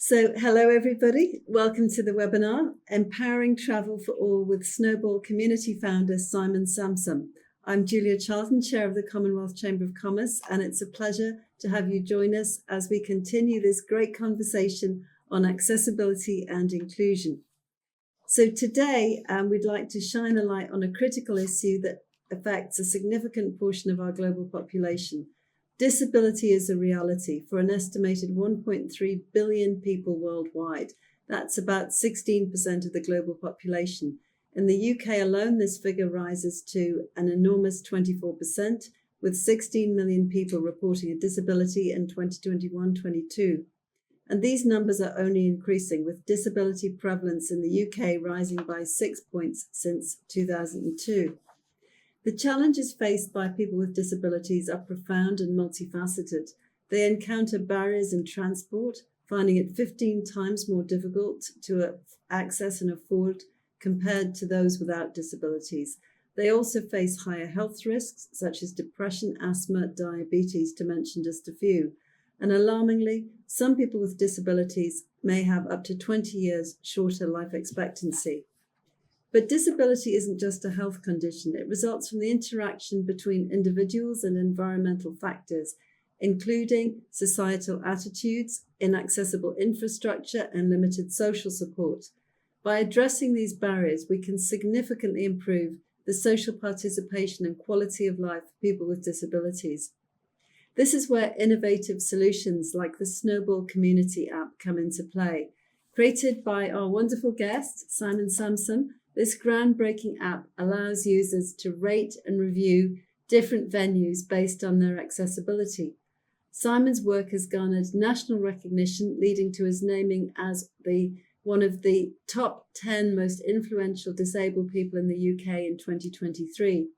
So, hello everybody. Welcome to the webinar, Empowering Travel for All with Snowball Community founder Simon Samsom. I'm Julia Charlton, Chair of the Commonwealth Chamber of Commerce, and it's a pleasure to have you join us as we continue this great conversation on accessibility and inclusion. So today, we'd like to shine a light on a critical issue that affects a significant portion of our global population. Disability is a reality for an estimated 1.3 billion people worldwide. That's about 16% of the global population. In the UK alone, this figure rises to an enormous 24%, with 16 million people reporting a disability in 2021-22. And these numbers are only increasing, with disability prevalence in the UK rising by 6 points since 2002. The challenges faced by people with disabilities are profound and multifaceted. They encounter barriers in transport, finding it 15 times more difficult to access and afford compared to those without disabilities. They also face higher health risks, such as depression, asthma, diabetes, to mention just a few. And alarmingly, some people with disabilities may have up to 20 years shorter life expectancy. But disability isn't just a health condition. It results from the interaction between individuals and environmental factors, including societal attitudes, inaccessible infrastructure, and limited social support. By addressing these barriers, we can significantly improve the social participation and quality of life for people with disabilities. This is where innovative solutions like the Snowball Community app come into play. Created by our wonderful guest, Simon Samsom, this groundbreaking app allows users to rate and review different venues based on their accessibility. Simon's work has garnered national recognition, leading to his naming as one of the top 10 most influential disabled people in the UK in 2023.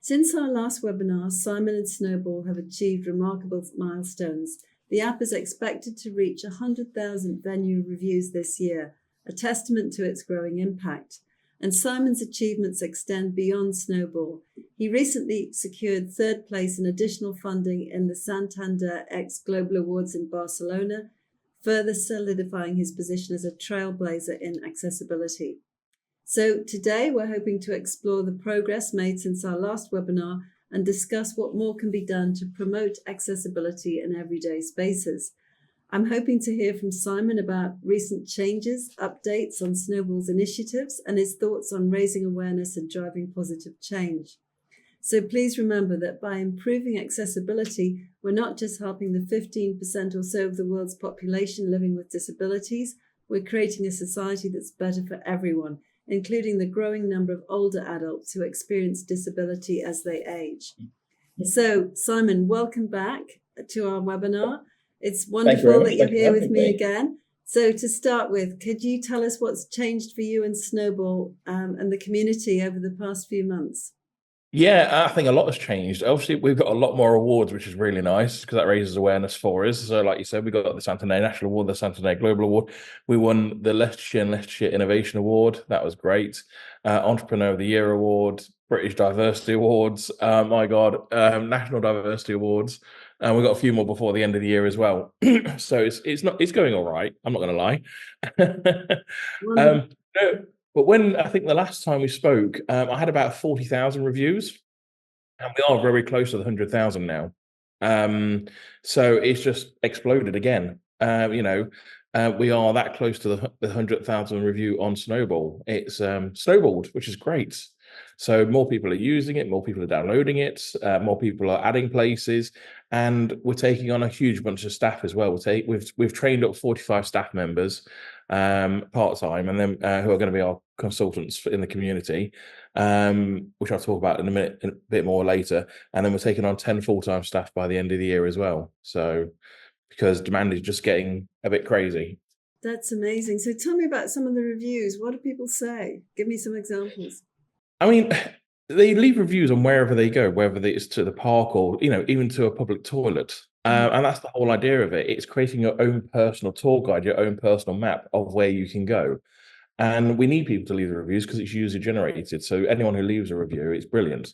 Since our last webinar, Simon and Snowball have achieved remarkable milestones. The app is expected to reach 100,000 venue reviews this year, a testament to its growing impact. And Simon's achievements extend beyond Snowball. He recently secured third place in additional funding in the Santander X Global Awards in Barcelona, further solidifying his position as a trailblazer in accessibility. So today we're hoping to explore the progress made since our last webinar and discuss what more can be done to promote accessibility in everyday spaces. I'm hoping to hear from Simon about recent changes, updates on Snowball's initiatives, and his thoughts on raising awareness and driving positive change. So please remember that by improving accessibility, we're not just helping the 15% or so of the world's population living with disabilities, we're creating a society that's better for everyone, including the growing number of older adults who experience disability as they age. So Simon, welcome back to our webinar. It's wonderful that you're here with me again. So to start with, could you tell us what's changed for you and Snowball and the community over the past few months? Yeah, I think a lot has changed. Obviously, we've got a lot more awards, which is really nice because that raises awareness for us. So like you said, we got the Santander National Award, the Santander Global Award. We won the Leicestershire and Leicestershire Innovation Award. That was great. Entrepreneur of the Year Award, British Diversity Awards. My God, National Diversity Awards. And we got a few more before the end of the year as well. So it's going all right. I'm not going to lie. But when I think the last time we spoke, I had about 40,000 reviews, and we are very close to the 100,000 now. So it's just exploded again. We are that close to the 100,000 review on Snowball. It's snowballed, which is great. So more people are using it, more people are downloading it, more people are adding places, and we're taking on a huge bunch of staff as well. We've trained up 45 staff members part-time, and then who are going to be our consultants in the community, which I'll talk about in a bit more later. And then we're taking on 10 full-time staff by the end of the year as well. So because demand is just getting a bit crazy. That's amazing. So tell me about some of the reviews. What do people say? Give me some examples. I mean, they leave reviews on wherever they go, whether it's to the park or, even to a public toilet. And that's the whole idea of it. It's creating your own personal tour guide, your own personal map of where you can go. And we need people to leave the reviews because it's user generated. So anyone who leaves a review, it's brilliant.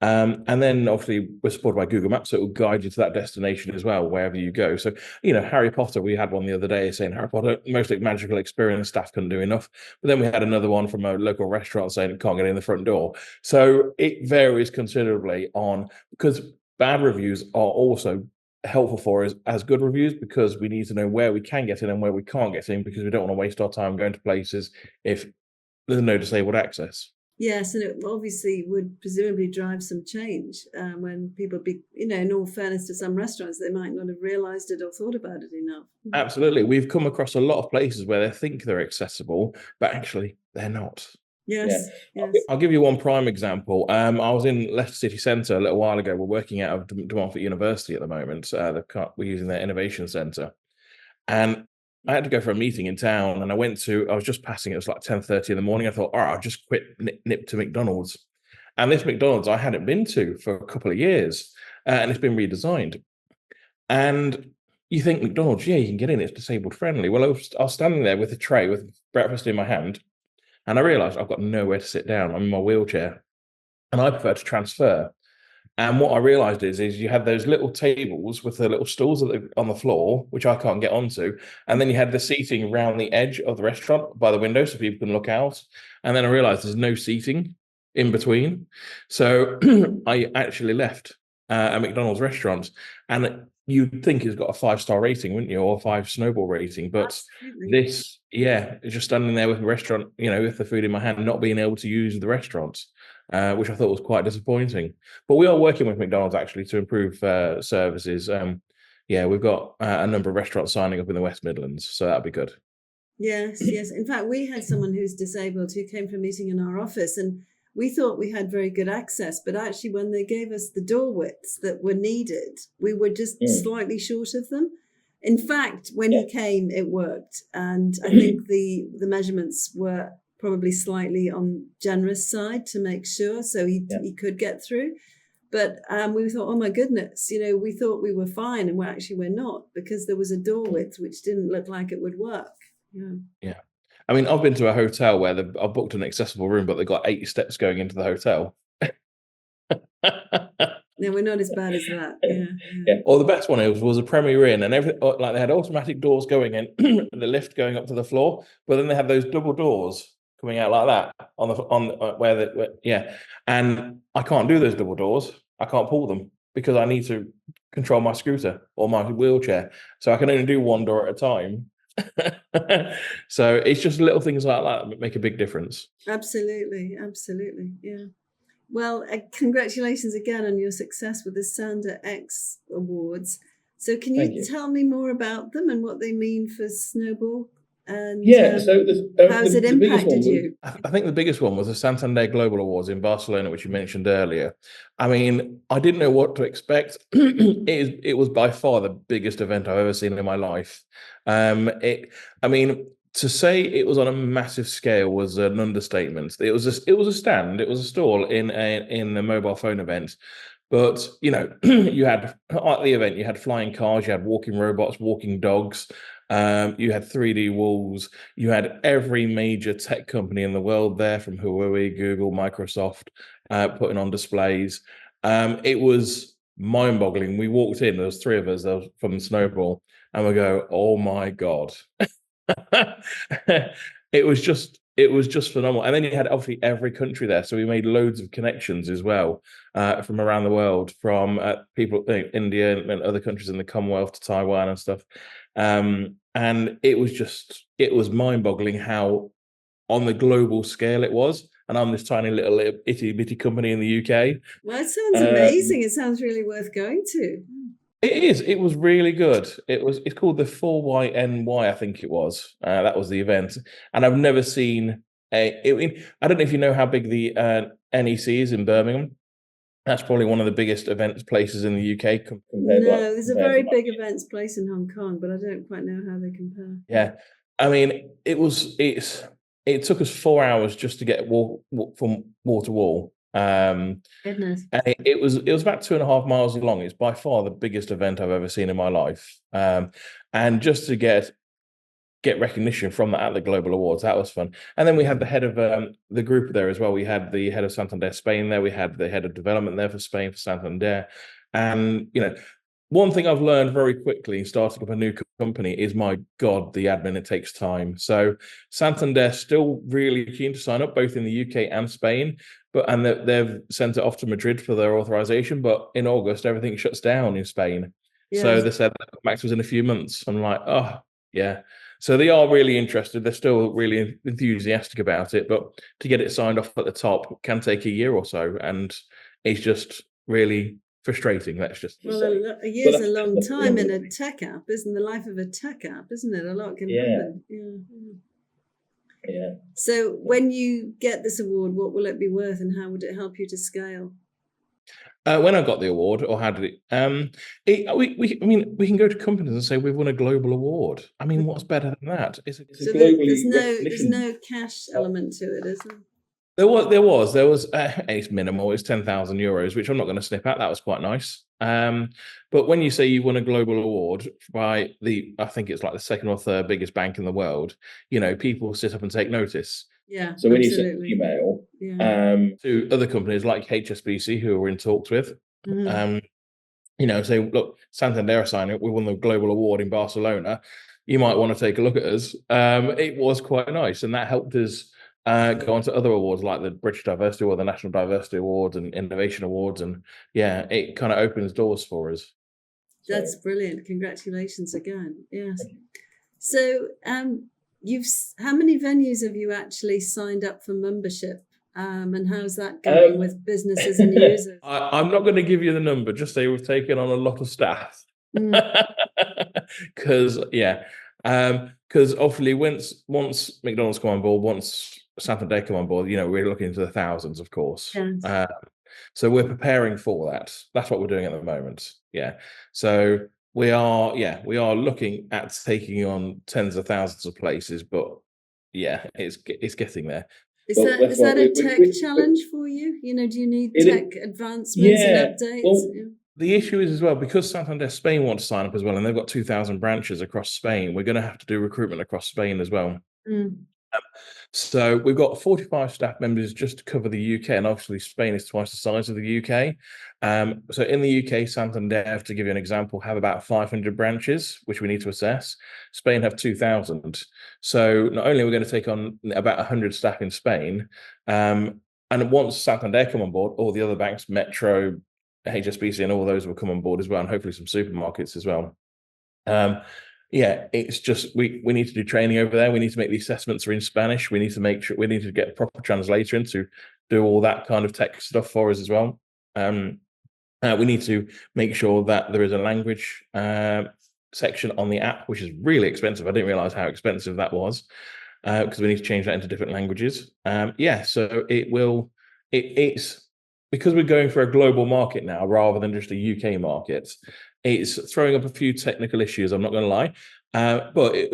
And then obviously we're supported by Google Maps, so it will guide you to that destination as well, wherever you go. So, Harry Potter, we had one the other day saying Harry Potter, most magical experience, staff couldn't do enough. But then we had another one from a local restaurant saying it can't get in the front door. So it varies considerably because bad reviews are also helpful for us as good reviews, because we need to know where we can get in and where we can't get in, because we don't want to waste our time going to places if there's no disabled access. Yes, and it obviously would presumably drive some change when people in all fairness to some restaurants, they might not have realised it or thought about it enough. Absolutely. We've come across a lot of places where they think they're accessible, but actually they're not. Yes, Yeah. yes. I'll give you one prime example. I was in Leicester City Centre a little while ago. We're working out of De Montfort University at the moment. We're using their innovation centre. And I had to go for a meeting in town, and I was just passing, it was like 10:30 in the morning. I thought, all right, I'll just nip to McDonald's. And this McDonald's I hadn't been to for a couple of years, and it's been redesigned. And you think McDonald's, yeah, you can get in, it's disabled friendly. Well, I was standing there with a tray with breakfast in my hand, and I realised I've got nowhere to sit down. I'm in my wheelchair, and I prefer to transfer. And what I realised is you had those little tables with the little stools on the floor, which I can't get onto, and then you had the seating around the edge of the restaurant by the window so people can look out. And then I realised there's no seating in between, so I actually left a McDonald's restaurant, and you'd think it's got a 5-star rating, wouldn't you, or a 5 snowball rating? But it's just standing there with the restaurant, with the food in my hand, not being able to use the restaurant, which I thought was quite disappointing. But we are working with McDonald's actually to improve services. We've got a number of restaurants signing up in the West Midlands, so that'd be good. Yes. In fact, we had someone who's disabled who came for a meeting in our office, and we thought we had very good access, but actually when they gave us the door widths that were needed, we were just slightly short of them. In fact, when he came, it worked. And I think the measurements were probably slightly on generous side to make sure, so he could get through. But we thought, oh my goodness, we thought we were fine, and we're not, because there was a door width which didn't look like it would work. Yeah. I mean, I've been to a hotel where I've booked an accessible room, but they've got 80 steps going into the hotel. No, we're not as bad as that. Yeah. Or the best one was a Premier Inn, and they had automatic doors going in, and the lift going up to the floor, but then they had those double doors coming out like that and I can't do those double doors. I can't pull them because I need to control my scooter or my wheelchair, so I can only do one door at a time. So it's just little things like that make a big difference. Absolutely. Yeah. Well, congratulations again on your success with the Sounder X Awards. So can you tell me more about them and what they mean for Snowball? And how's it impacted you? I think the biggest one was the Santander Global Awards in Barcelona, which you mentioned earlier. I mean, I didn't know what to expect. It was by far the biggest event I've ever seen in my life. To say it was on a massive scale was an understatement. It was a stand, it was a stall in a mobile phone event. But you had at the event, you had flying cars, you had walking robots, walking dogs, you had 3D walls, you had every major tech company in the world there, from Huawei, Google, Microsoft, putting on displays. It was mind-boggling. We walked in, there was 3 of us, from Snowball, and we go, oh my God. It was just phenomenal. And then you had obviously every country there, so we made loads of connections as well, from around the world, from people in India and other countries in the Commonwealth to Taiwan and stuff. And it was mind-boggling how on the global scale it was. And I'm this tiny little itty bitty company in the UK. Well, it sounds amazing. It sounds really worth going to. It is. It was really good. It's called the 4YNY, I think it was. That was the event, and I've never seen I don't know if you know how big the NEC is in Birmingham. That's probably one of the biggest events places in the UK. There's a very big events place in Hong Kong, but I don't quite know how they compare. Yeah, I mean, it took us 4 hours just to get from wall to wall. Goodness. And it was about 2.5 miles long. It's by far the biggest event I've ever seen in my life. And just to get get recognition from that at the Global Awards. That was fun. And then we had the head of the group there as well. We had the head of Santander Spain there. We had the head of development there for Spain, for Santander. And, one thing I've learned very quickly starting up a new company is, my God, the admin, it takes time. So Santander still really keen to sign up both in the UK and Spain, and they've sent it off to Madrid for their authorization. But in August, everything shuts down in Spain. Yes. So they said Max was in a few months. I'm like, oh, yeah. So they are really interested. They're still really enthusiastic about it. But to get it signed off at the top can take a year or so. And it's just really frustrating. Let's just a year's a long time in a tech app, isn't the life of a tech app, isn't it? A lot can happen. Yeah. So when you get this award, what will it be worth, and how would it help you to scale? When I got the award, or how did we can go to companies and say we've won a global award. I mean, what's better than that? There's no cash element to it, is there? There was it's minimal. It's €10,000, which I'm not going to snip at. That was quite nice. But when you say you won a global award by I think it's like the second or third biggest bank in the world, people sit up and take notice. Yeah. So when you send an email to other companies like HSBC, who we're in talks with, say, look, Santander are signing up. We won the global award in Barcelona. You might want to take a look at us. It was quite nice, and that helped us go on to other awards like the British Diversity or the National Diversity Awards and Innovation Awards, and it kind of opens doors for us. That's brilliant. Congratulations again. Yes. So how many venues have you actually signed up for membership? And how's that going with businesses and users? I'm not going to give you the number, just say we've taken on a lot of staff. Because obviously once McDonald's come on board, once Santander come on board, we're looking into the thousands, of course. Yes. So we're preparing for that. That's what we're doing at the moment. Yeah. So we are looking at taking on tens of thousands of places, but it's getting there. Is that a tech challenge for you? Do you need tech advancements and updates? Well, the issue is as well, because Santander Spain want to sign up as well, and they've got 2,000 branches across Spain, we're going to have to do recruitment across Spain as well. So we've got 45 staff members just to cover the UK, and obviously Spain is twice the size of the UK. So in the UK, Santander, to give you an example, have about 500 branches, which we need to assess. Spain have 2,000. So not only are we going to take on about 100 staff in Spain, and once Santander come on board, all the other banks, Metro, HSBC, and all those will come on board as well, and hopefully some supermarkets as well. It's just we need to do training over there. We need to make the assessments are in Spanish. We need to make sure we need to get a proper translator in to do all that kind of tech stuff for us as well. We need to make sure that there is a language section on the app, which is really expensive. I didn't realize how expensive that was, because we need to change that into different languages. So it's because we're going for a global market now rather than just a UK market. It's throwing up a few technical issues, I'm not going to lie, but it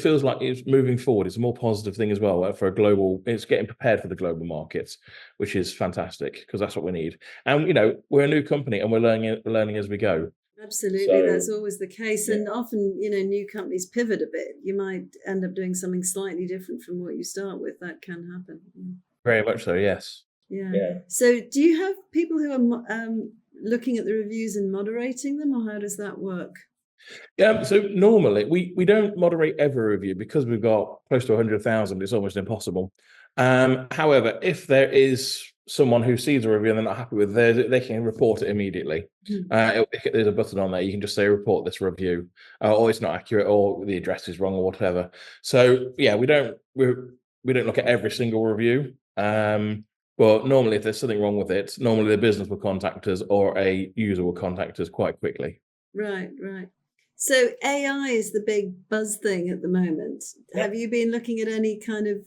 feels like it's moving forward. It's a more positive thing as well for a global. It's getting prepared for the global markets, which is fantastic, because that's what we need. And we're a new company and we're learning as we go. Absolutely, that's always the case. And often, new companies pivot a bit. You might end up doing something slightly different from what you start with. That can happen. Very much so, yes. Yeah. So do you have people who are looking at the reviews and moderating them, or how does that work? So normally we don't moderate every review, because we've got close to 100,000. It's almost impossible. However, if there is someone who sees a review and they're not happy with it, they can report it immediately. There's a button on there. You can just say report this review, or it's not accurate, or the address is wrong, or whatever. So we don't look at every single review. But normally, if there's something wrong with it, normally the business will contact us, or a user will contact us quite quickly. Right. So AI is the big buzz thing at the moment. Have you been looking at any kind of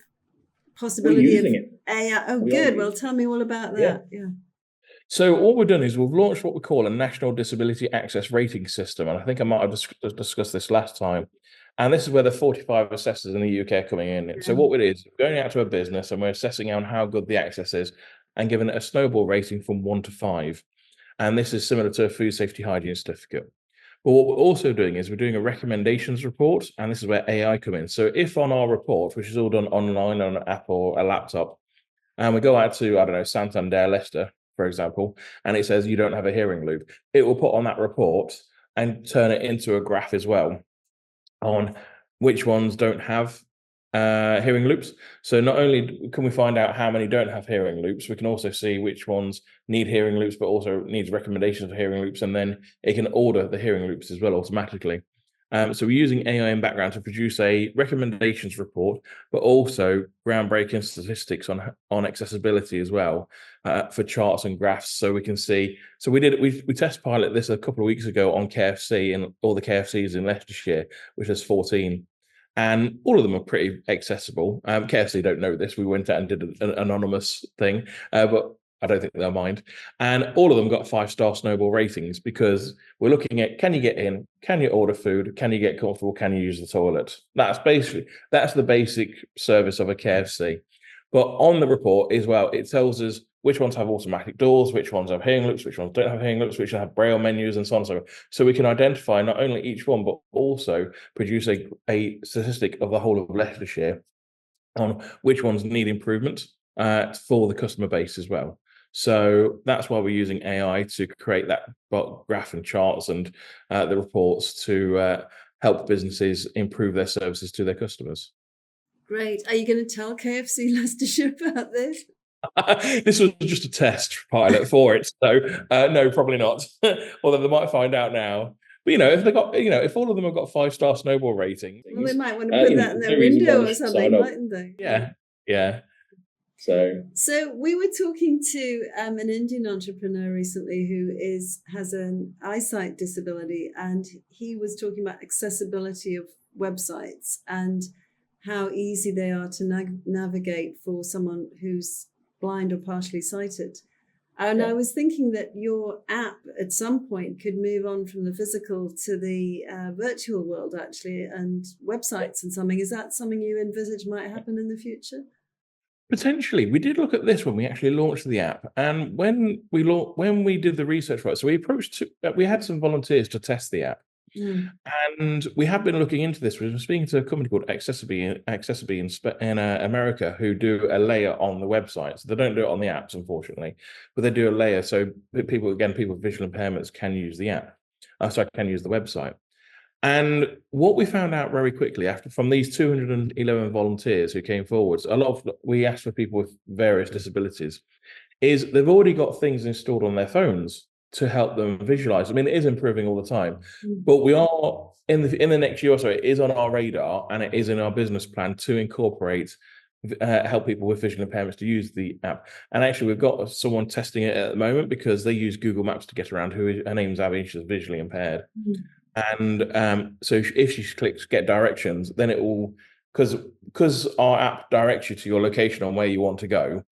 possibility of AI? Oh, good. Well, tell me all about that. Yeah. So what we've done is we've launched what we call a National Disability Access Rating System. And I think I might have discussed this last time. And this is where the 45 assessors in the UK are coming in. Yeah. So what it is, we're going out to a business and we're assessing on how good the access is and giving it a snowball rating from 1 to 5. And this is similar to a food safety hygiene certificate. But what we're also doing is we're doing a recommendations report, and this is where AI come in. So if on our report, which is all done online on an app or a laptop, and we go out to, I don't know, Santander, Leicester, for example, and it says you don't have a hearing loop, it will put on that report and turn it into a graph as well on which ones don't have hearing loops. So not only can we find out how many don't have hearing loops, we can also see which ones need hearing loops, but also needs recommendations for hearing loops, and then it can order the hearing loops as well automatically. So we're using AI in background to produce a recommendations report, but also groundbreaking statistics on accessibility as well, for charts and graphs, so we can see. So we test pilot this a couple of weeks ago on KFC and all the KFCs in Leicestershire, which is 14. And all of them are pretty accessible. KFC don't know this. We went out and did an anonymous thing, but I don't think they'll mind. And all of them got 5-star Snowball ratings, because we're looking at, can you get in? Can you order food? Can you get comfortable? Can you use the toilet? That's the basic service of a KFC. But on the report as well, it tells us which ones have automatic doors, which ones have hearing loops, which ones don't have hearing loops, which have braille menus, and so on and so on. So we can identify not only each one, but also produce a statistic of the whole of Leicestershire on which ones need improvement for the customer base as well. So that's why we're using AI to create that graph and charts and the reports to help businesses improve their services to their customers. Great. Are you going to tell KFC Leicestershire about this? This was just a test pilot for it, so no, probably not. Although they might find out now. But if all of them have got 5-star Snowball ratings, well, they might want to put that in their window or something, mightn't they? Yeah. So we were talking to an Indian entrepreneur recently who has an eyesight disability, and he was talking about accessibility of websites and how easy they are to navigate for someone who's blind or partially sighted. And I was thinking that your app at some point could move on from the physical to the virtual world, actually, and websites and something. Is that something you envisage might happen in the future? Potentially. We did look at this when we actually launched the app, and when we did the research for it, so we had some volunteers to test the app. And we have been looking into this. We've been speaking to a company called Accessibility in America, who do a layer on the website. So they don't do it on the apps, unfortunately, but they do a layer so people with visual impairments can use the app. Can use the website. And what we found out very quickly from these 211 volunteers who came forward, we asked for people with various disabilities, is they've already got things installed on their phones to help them visualize. I mean, it is improving all the time, but we are in the next year or so, it is on our radar and it is in our business plan to incorporate help people with visual impairments to use the app. And actually, we've got someone testing it at the moment because they use Google Maps to get around. Her name's Abby. She's visually impaired. And so if she clicks get directions, then it will, because our app directs you to your location on where you want to go,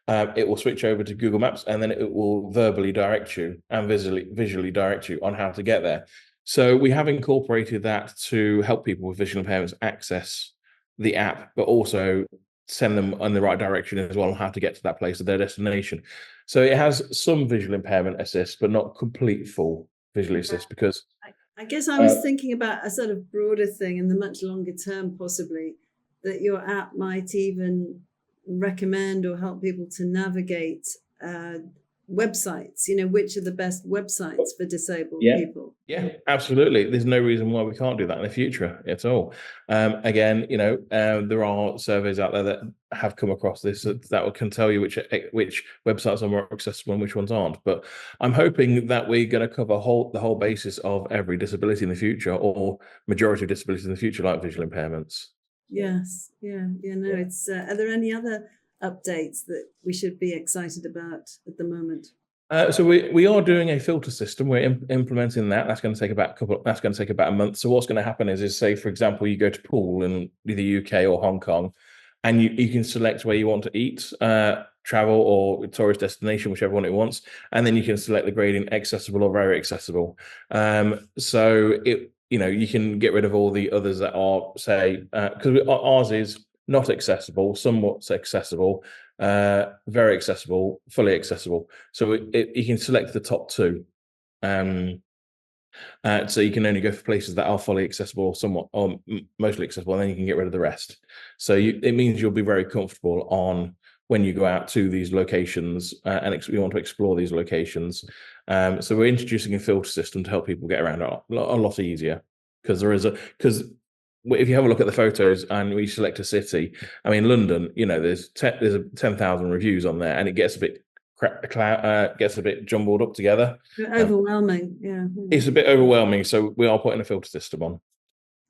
it will switch over to Google Maps, and then it will verbally direct you and visually direct you on how to get there. So we have incorporated that to help people with visual impairments access the app, but also send them in the right direction as well on how to get to that place of their destination. So it has some visual impairment assist, but not complete full visually assist, because I guess I was thinking about a sort of broader thing in the much longer term, possibly, that your app might even recommend or help people to navigate websites, which are the best websites for disabled people. Yeah, absolutely. There's no reason why we can't do that in the future at all. Again, there are surveys out there that have come across this that can tell you which websites are more accessible and which ones aren't. But I'm hoping that we're going to cover the whole basis of every disability in the future, or majority of disabilities in the future, like visual impairments. Yes. It's are there any other updates that we should be excited about at the moment? So we are doing a filter system. We're implementing that. That's going to take about a month. So what's going to happen is say, for example, you go to Poole in the UK or Hong Kong, and you can select where you want to eat, travel or tourist destination, whichever one it wants, and then you can select the grading accessible or very accessible. So you can get rid of all the others that are, say, because ours is not accessible, somewhat accessible, very accessible, fully accessible. So you can select the top two. So you can only go for places that are fully accessible or somewhat or mostly accessible, and then you can get rid of the rest. So it means you'll be very comfortable on when you go out to these locations and you want to explore these locations. So we're introducing a filter system to help people get around a lot easier, because if you have a look at the photos and we select a city, I mean, London, there's 10,000 reviews on there, and it gets a bit jumbled up together. Overwhelming, yeah. It's a bit overwhelming, so we are putting a filter system on.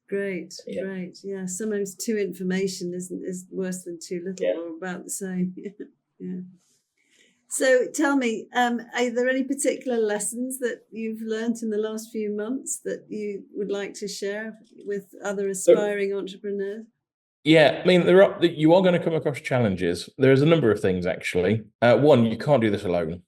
Great. Yeah, sometimes too information is worse than too little, or about the same. Yeah. So tell me, are there any particular lessons that you've learned in the last few months that you would like to share with other aspiring entrepreneurs? Yeah, I mean, you are going to come across challenges. There's a number of things, actually. One, you can't do this alone.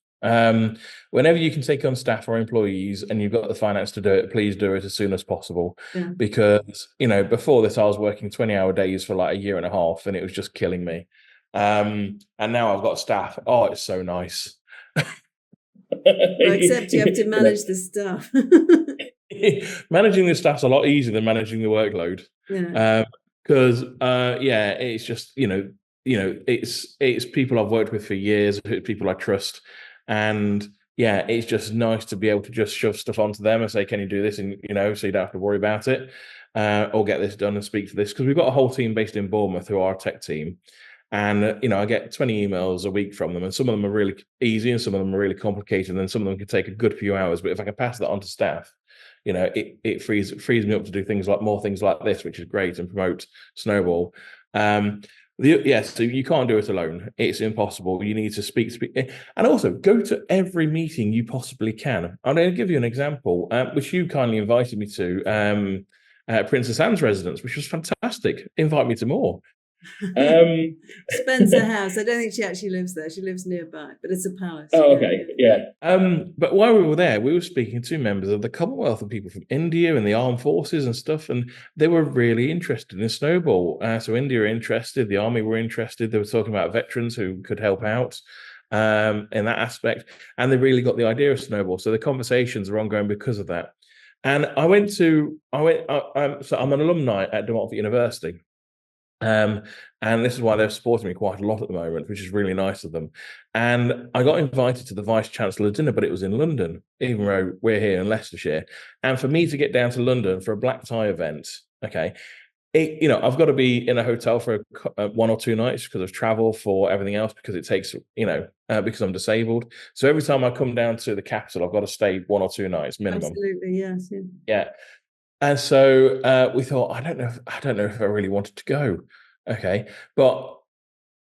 Whenever you can take on staff or employees and you've got the finance to do it, please do it as soon as possible. Yeah. Because, before this, I was working 20-hour days for like a year and a half, and it was just killing me. And now I've got staff. Oh, it's so nice. Well, except you have to manage the staff. Managing the staff's a lot easier than managing the workload. Yeah. Because it's just it's people I've worked with for years, people I trust, and it's just nice to be able to just shove stuff onto them and say, can you do this, and so you don't have to worry about it, or get this done and speak to this, because we've got a whole team based in Bournemouth who are our tech team, and I get 20 emails a week from them, and some of them are really easy and some of them are really complicated, and some of them can take a good few hours, but if I can pass that on to staff, it frees me up to do more things like this, which is great, and promote Snowball. So you can't do it alone. It's impossible. You need to speak, and also go to every meeting you possibly can. I'm going to give you an example, which you kindly invited me to, Princess Anne's residence, which was fantastic. Invite me to more. Spencer House. I don't think she actually lives there. She lives nearby, but it's a palace. Oh, okay, yeah. But while we were there, we were speaking to members of the Commonwealth and people from India and the armed forces and stuff, and they were really interested in Snowball. So India were interested, the army were interested. They were talking about veterans who could help out in that aspect, and they really got the idea of Snowball. So the conversations are ongoing because of that. And so I'm an alumni at De Montfort University. And this is why they're supporting me quite a lot at the moment, which is really nice of them. And I got invited to the Vice Chancellor dinner, but it was in London, even though we're here in Leicestershire. And for me to get down to London for a black tie event, okay, I've got to be in a hotel for 1 or 2 nights because of travel, for everything else, because it takes, because I'm disabled. So every time I come down to the capital, I've got to stay 1 or 2 nights minimum. Absolutely, yes. Yeah. And so we thought, I don't know if I really wanted to go. Okay. But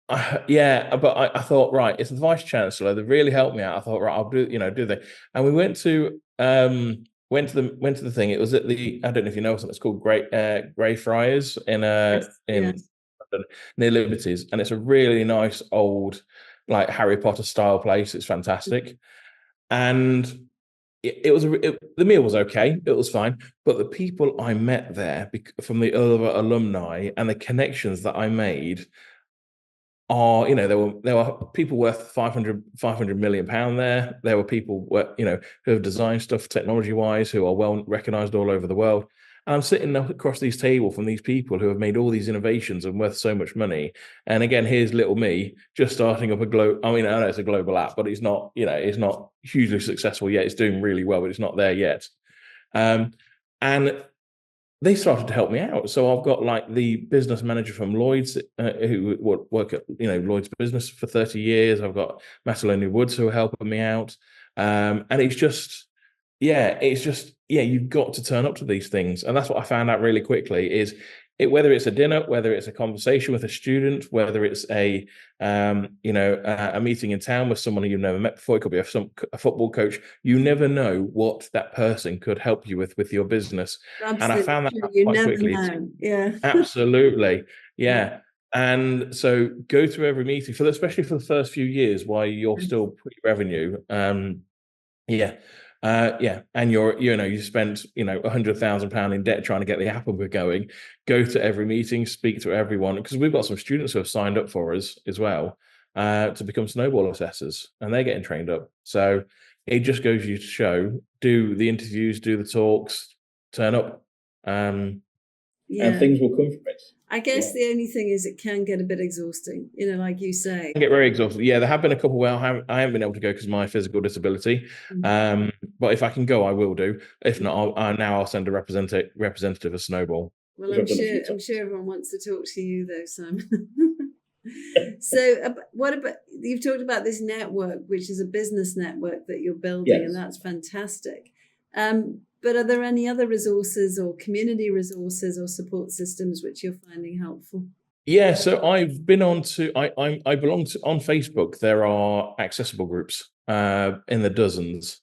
I thought, right, it's the Vice Chancellor. They really helped me out. I thought, right, I'll do that. And we went to the thing. It was at I don't know if you know something. It's called Greyfriars in London, near Liberties, and it's a really nice old, like, Harry Potter style place. It's fantastic, and the meal was okay. It was fine, but the people I met there from the other alumni and the connections that I made are, there were people worth 500 million pound there. There were people who have designed stuff technology wise, who are well recognized all over the world. And I'm sitting across these table from these people who have made all these innovations and worth so much money. And again, here's little me just starting up I know it's a global app, but it's not, it's not hugely successful yet. It's doing really well, but it's not there yet. And they started to help me out. So I've got, like, the business manager from Lloyd's who work at Lloyd's Business for 30 years. I've got Mataloni Woods who are helping me out. And it's just, you've got to turn up to these things. And that's what I found out really quickly is whether it's a dinner, whether it's a conversation with a student, whether it's a meeting in town with someone you've never met before. It could be a football coach. You never know what that person could help you with your business. Absolutely. And I found that you quite never quickly. Know. Yeah. Absolutely. Yeah. And so go to every meeting, especially for the first few years while you're still pre-revenue. And you spent £100,000 in debt trying to get the app going. Go to every meeting, speak to everyone, because we've got some students who have signed up for us as well to become Snowball assessors, and they're getting trained up. So it just goes you to show, do the interviews, do the talks, turn up, and Yeah. things will come from it. I guess the only thing is it can get a bit exhausting, like you say. I get very exhausted. Yeah, there have been a couple where I haven't been able to go because of my physical disability. But if I can go, I will do. If not, I'll send a representative of Snowball. Well, I'm sure everyone wants to talk to you though, Simon. So what about, you've talked about this network, which is a business network that you're building, and that's fantastic. But are there any other resources or community resources or support systems which you're finding helpful? Yeah, so I've been on to I belong to, on Facebook. There are accessible groups in the dozens,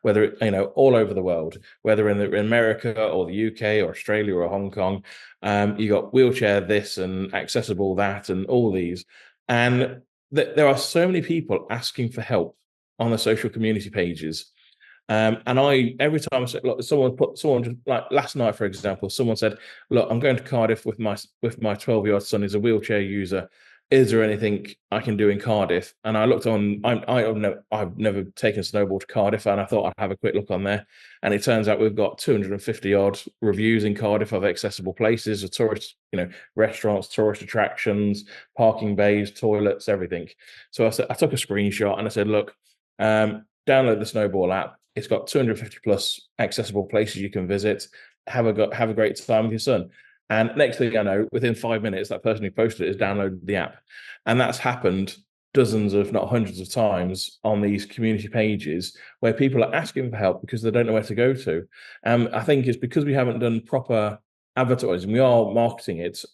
whether all over the world, whether in America or the UK or Australia or Hong Kong. You got wheelchair this and accessible that and all these, and there are so many people asking for help on the social community pages. And every time I said, look, someone just like last night, for example, someone said, look, I'm going to Cardiff with my 12-year-old son. He's a wheelchair user. Is there anything I can do in Cardiff? And I looked on, I've never taken Snowball to Cardiff, and I thought I'd have a quick look on there. And it turns out we've got 250 odd reviews in Cardiff of accessible places, of tourist, restaurants, tourist attractions, parking bays, toilets, everything. So I took a screenshot and I said, look, download the Snowball app. It's got 250 plus accessible places you can visit. Have a great time with your son. And next thing I know, within 5 minutes, that person who posted it has downloaded the app. And that's happened dozens, if not hundreds of times on these community pages where people are asking for help because they don't know where to go to. I think it's because we haven't done proper advertising. We are marketing it,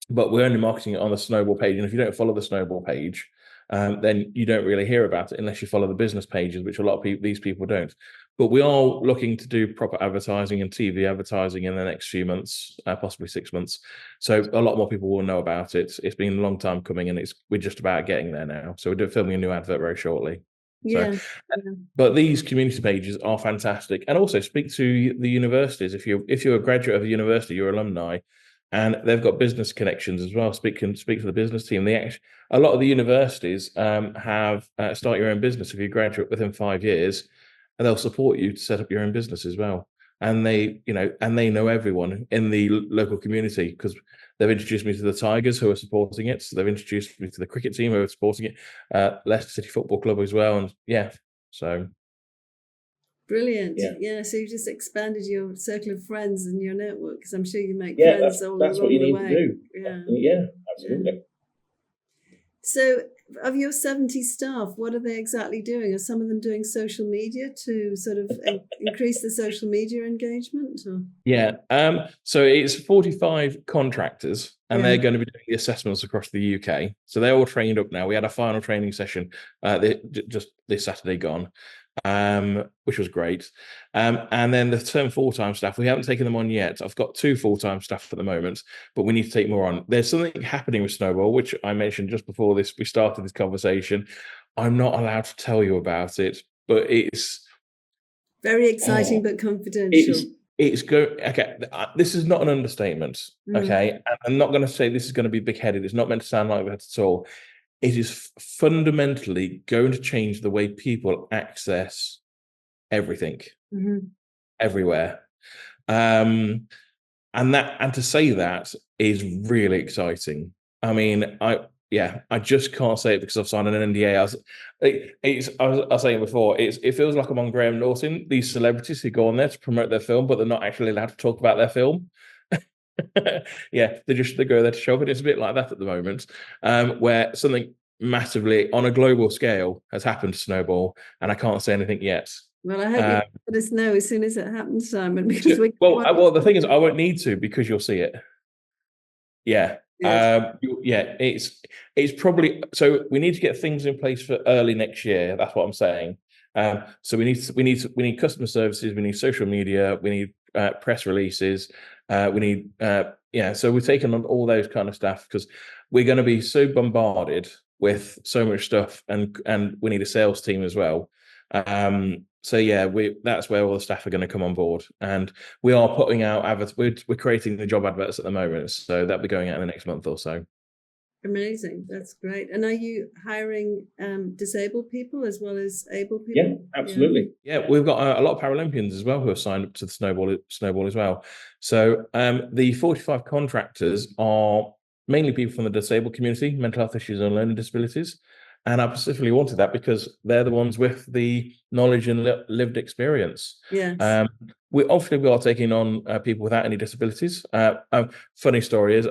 but we're only marketing it on the Snowball page. And if you don't follow the Snowball page, then you don't really hear about it unless you follow the business pages, which a lot of these people don't. But we are looking to do proper advertising and TV advertising in the next few months, possibly 6 months. So a lot more people will know about it. It's been a long time coming, and we're just about getting there now. So we're filming a new advert very shortly. Yeah. But these community pages are fantastic, and also speak to the universities. If you're a graduate of a university, you're alumni, and they've got business connections as well. Speak to the business team. A lot of the universities have start your own business if you graduate within 5 years, and they'll support you to set up your own business as well. And they know everyone in the local community because they've introduced me to the Tigers who are supporting it. So they've introduced me to the cricket team who are supporting it, Leicester City Football Club as well. And so. Brilliant. Yeah. So you just expanded your circle of friends and your network, because I'm sure you make friends all along the way. That's what you need to do. Yeah, absolutely. Yeah. So of your 70 staff, what are they exactly doing? Are some of them doing social media to sort of increase the social media engagement? Or? Yeah. So it's 45 contractors, and they're going to be doing the assessments across the UK. So they're all trained up now. We had a final training session just this Saturday gone, which was great. And then the term full-time staff, we haven't taken them on yet. I've got 2 full-time staff at the moment, but we need to take more on. There's something happening with Snowball, which I mentioned just before we started this conversation. I'm not allowed to tell you about it, but it's very exciting, but confidential. Okay, this is not an understatement. Okay, and I'm not going to say this is going to be big-headed. It's not meant to sound like that at all. It is fundamentally going to change the way people access everything, everywhere. And to say that is really exciting. I mean, I just can't say it because I've signed an NDA. I was saying before, it feels like I'm on Graham Norton, these celebrities who go on there to promote their film, but they're not actually allowed to talk about their film. They go there to show, but it's a bit like that at the moment, where something massively on a global scale has happened to Snowball, and I can't say anything yet. Well, I hope you let us know as soon as it happens, Simon. Because well, the thing is, I won't need to because you'll see it. Yeah. It's probably, so we need to get things in place for early next year. That's what I'm saying. So we need customer services, we need social media, we need press releases, we need so we're taking on all those kind of stuff because we're going to be so bombarded with so much stuff, and we need a sales team as well. That's where all the staff are going to come on board, and we are putting out we're creating the job adverts at the moment, so that'll be going out in the next month or so. Amazing. That's great. And are you hiring disabled people as well as able people? Yeah, absolutely. Yeah, we've got a lot of Paralympians as well who have signed up to the snowball as well. So the 45 contractors are mainly people from the disabled community, mental health issues and learning disabilities. And I specifically wanted that because they're the ones with the knowledge and lived experience. Yes. We are taking on people without any disabilities. Funny story is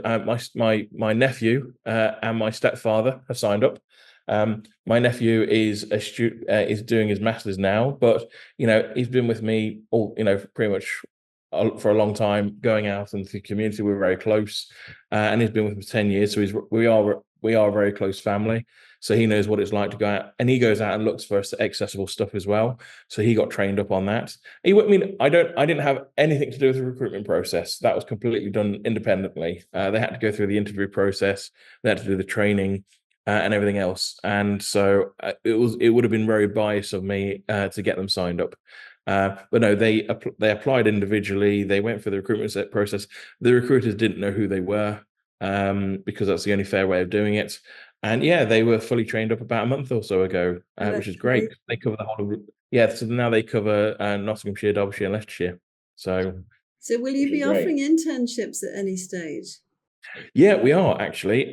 my nephew and my stepfather have signed up. My nephew is is doing his master's now, but he's been with me all pretty much for a long time, going out into the community. We're very close, and he's been with me for 10 years. So we are a very close family. So he knows what it's like to go out, and he goes out and looks for accessible stuff as well. So he got trained up on that. I didn't have anything to do with the recruitment process. That was completely done independently. They had to go through the interview process. They had to do the training and everything else. And so it would have been very biased of me to get them signed up. But no, they applied individually. They went through the recruitment process. The recruiters didn't know who they were because that's the only fair way of doing it. And yeah, they were fully trained up about a month or so ago, which is great. They cover the whole of, so now they cover Nottinghamshire, Derbyshire, and Leicestershire. So will you be offering internships at any stage? Yeah, we are actually.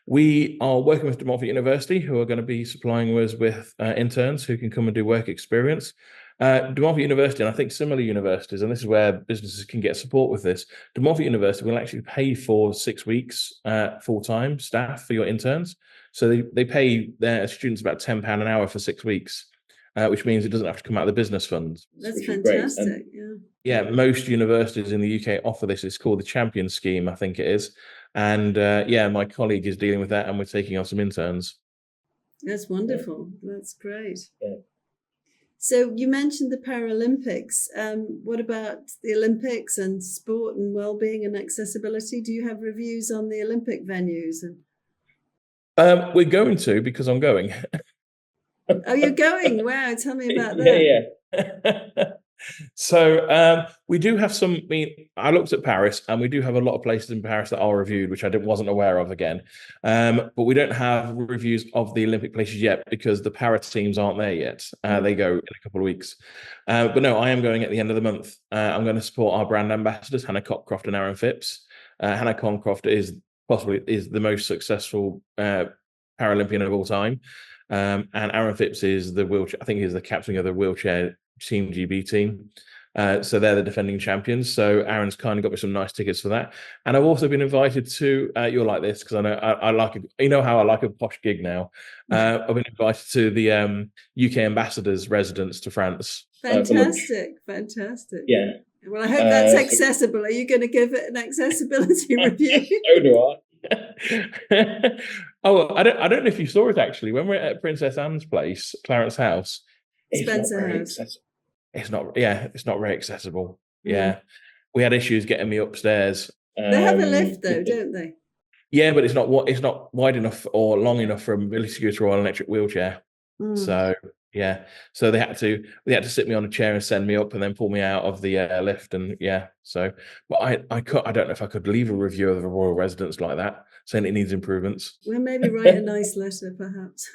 We are working with De Montfort University, who are going to be supplying us with interns who can come and do work experience. De Montfort University, and I think similar universities, and this is where businesses can get support with this, De Montfort University will actually pay for 6 weeks full-time staff for your interns. So they pay their students about £10 an hour for 6 weeks, which means it doesn't have to come out of the business funds. That's fantastic. Yeah, most universities in the UK offer this. It's called the Champion Scheme, I think it is. And my colleague is dealing with that, and we're taking on some interns. That's wonderful. That's great. Yeah. So you mentioned the Paralympics. What about the Olympics and sport and well-being and accessibility? Do you have reviews on the Olympic venues? We're going to, because I'm going. Oh, you're going? Wow, tell me about that. Yeah. So we do have some. I looked at Paris, and we do have a lot of places in Paris that are reviewed, which I wasn't aware of again. But we don't have reviews of the Olympic places yet because the para teams aren't there yet. They go in a couple of weeks. But no, I am going at the end of the month. I'm going to support our brand ambassadors, Hannah Cockcroft and Aaron Phipps. Hannah Cockcroft is the most successful Paralympian of all time, and Aaron Phipps is the wheelchair. I think he's the captain of the wheelchair Team GB team. So they're the defending champions. So Aaron's kind of got me some nice tickets for that. And I've also been invited to, you'll like this because I know I like, how I like a posh gig now. I've been invited to the UK ambassador's residence to France. Fantastic. Yeah. Well, I hope that's accessible. Are you going to give it an accessibility review? So do I. Oh, I don't know if you saw it actually. When we're at Princess Anne's place, Clarence House, Spencer House. It's not very accessible. Yeah. We had issues getting me upstairs. They have a lift though, don't they? Yeah, but it's not wide enough or long enough for a mobility scooter or an electric wheelchair. So yeah. So they had to sit me on a chair and send me up and then pull me out of the lift. And yeah. So but I don't know if I could leave a review of a royal residence like that, saying it needs improvements. Well, maybe write a nice letter, perhaps.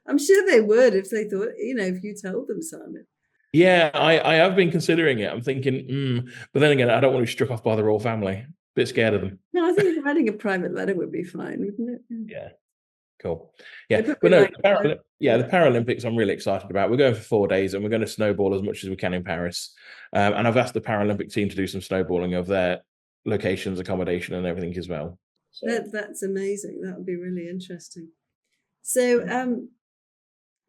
I'm sure they would if they thought, if you told them, Simon. Yeah, I have been considering it. I'm thinking, but then again, I don't want to be struck off by the royal family. A bit scared of them. No, I think writing a private letter would be fine, wouldn't it? Yeah. Cool. Yeah, but no, the Paralympics I'm really excited about. We're going for 4 days and we're going to snowball as much as we can in Paris. And I've asked the Paralympic team to do some snowballing of their locations, accommodation and everything as well. So. That's amazing. That would be really interesting. So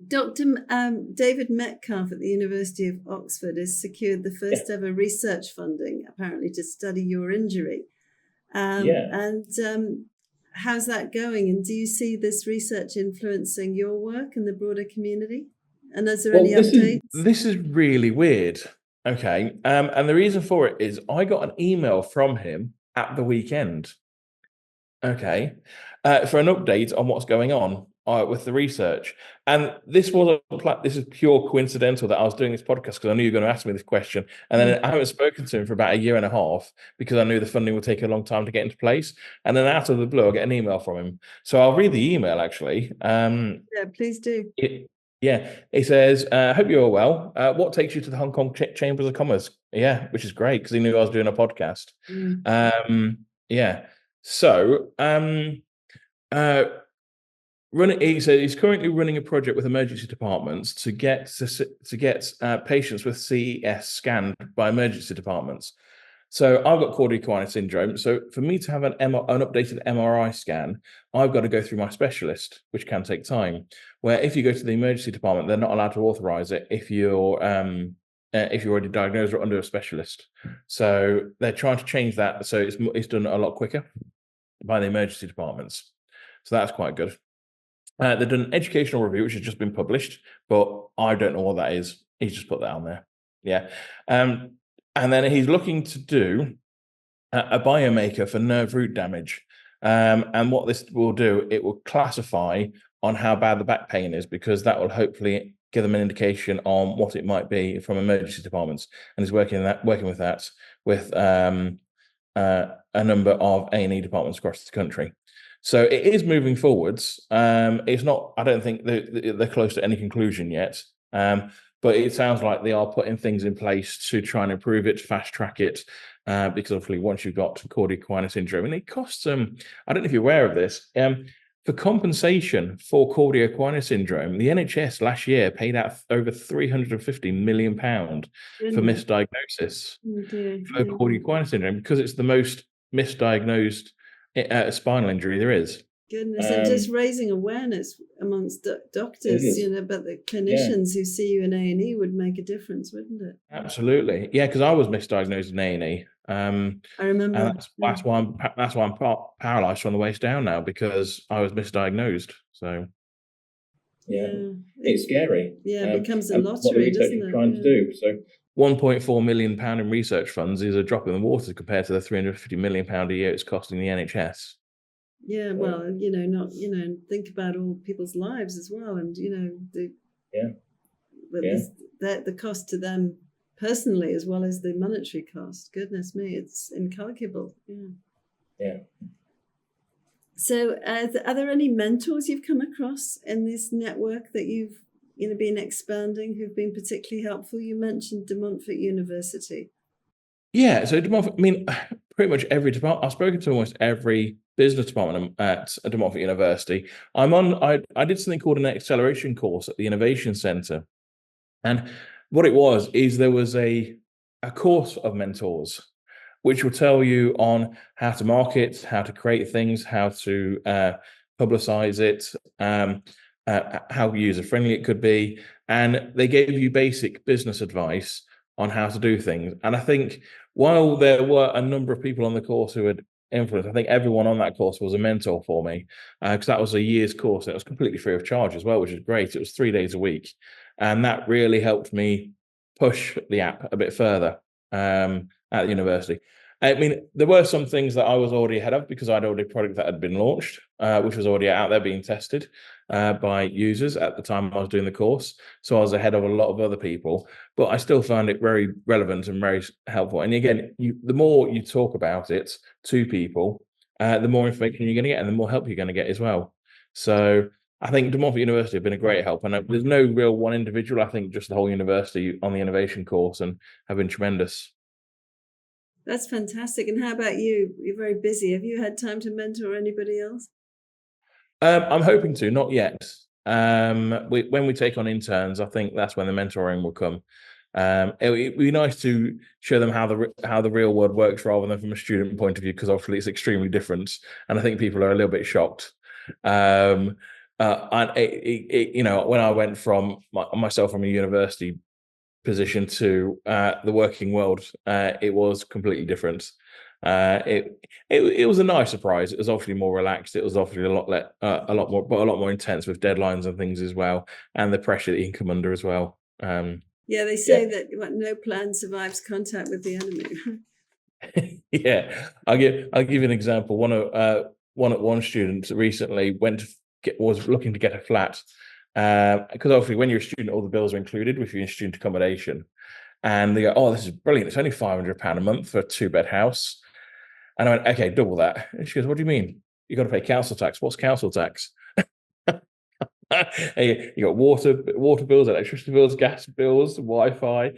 Dr. David Metcalf at the University of Oxford has secured the first ever research funding, apparently, to study your injury. And how's that going? And do you see this research influencing your work and the broader community? And is there any updates? This is really weird. Okay. And the reason for it is I got an email from him at the weekend. Okay. for an update on what's going on with the research. And this this is pure coincidental that I was doing this podcast because I knew you were going to ask me this question. And then I haven't spoken to him for about a year and a half because I knew the funding would take a long time to get into place. And then out of the blue, I get an email from him. So I'll read the email actually. Yeah, please do. It says, hope you're well. What takes you to the Hong Kong Chambers of Commerce? Yeah, which is great because he knew I was doing a podcast. So, he's currently running a project with emergency departments to get patients with CES scanned by emergency departments. So I've got Cauda-Equina syndrome. So for me to have an updated MRI scan, I've got to go through my specialist, which can take time. Where if you go to the emergency department, they're not allowed to authorize it if you're already diagnosed or under a specialist. So they're trying to change that so it's done a lot quicker by the emergency departments. So that's quite good. They've done an educational review, which has just been published, but I don't know what that is. He's just put that on there. Yeah. And then he's looking to do a biomarker for nerve root damage. And what this will do, it will classify on how bad the back pain is, because that will hopefully give them an indication on what it might be from emergency departments. And he's working with that with a number of A&E departments across the country. So it is moving forwards. It's not, I don't think they're close to any conclusion yet. But it sounds like they are putting things in place to try and improve it, fast track it, because hopefully once you've got Cauda-Equina syndrome, and it costs I don't know if you're aware of this, for compensation for Cauda-Equina syndrome, the NHS last year paid out over £350 million for misdiagnosis for Cauda-Equina syndrome, because it's the most misdiagnosed spinal injury there is. Goodness, and just raising awareness amongst doctors, but the clinicians who see you in A&E would make a difference, wouldn't it? Absolutely, yeah. Because I was misdiagnosed in A&E. I remember. And that's why I'm paralysed from the waist down now, because I was misdiagnosed. So it's scary. Yeah, it becomes a lottery, what the research doesn't is it? trying to do. So £1.4 million in research funds is a drop in the water compared to the £350 million a year it's costing the NHS. Yeah, well, think about all people's lives as well, and the cost to them personally as well as the monetary cost. Goodness me, it's incalculable. Yeah. So, are there any mentors you've come across in this network that you've been expanding who've been particularly helpful? You mentioned De Montfort University. Yeah, so De Montfort, pretty much every department. I've spoken to almost every business department at De Montfort University. I did something called an acceleration course at the Innovation Centre. And what it was is there was a course of mentors, which will tell you on how to market, how to create things, how to publicize it, how user-friendly it could be. And they gave you basic business advice on how to do things. And I think while there were a number of people on the course who had influence, I think everyone on that course was a mentor for me, because that was a year's course. It was completely free of charge as well, which is great. It was 3 days a week. And that really helped me push the app a bit further at the university. There were some things that I was already ahead of because I'd already a product that had been launched, which was already out there being tested by users at the time I was doing the course. So I was ahead of a lot of other people, but I still found it very relevant and very helpful. And again, the more you talk about it to people, the more information you're going to get and the more help you're going to get as well. So I think De Montfort University have been a great help. And there's no real one individual. I think just the whole university on the innovation course and have been tremendous. That's fantastic. And how about you? You're very busy. Have you had time to mentor anybody else? I'm hoping to, not yet. When we take on interns, I think that's when the mentoring will come. It'd be nice to show them how the real world works rather than from a student point of view, because obviously it's extremely different, and I think people are a little bit shocked. When I went from myself from a university position to the working world, it was completely different. It was a nice surprise. It was obviously more relaxed. It was obviously a lot more intense with deadlines and things as well, and the pressure that you can come under as well. They say that no plan survives contact with the enemy. Yeah, I'll give you an example. one student recently was looking to get a flat because obviously when you're a student, all the bills are included with your student accommodation, and they go, "Oh, this is brilliant! It's only £500 a month for a 2-bed house." And I went, "Okay, double that." And she goes, "What do you mean? You got to pay council tax? What's council tax?" You got water bills, electricity bills, gas bills, Wi-Fi,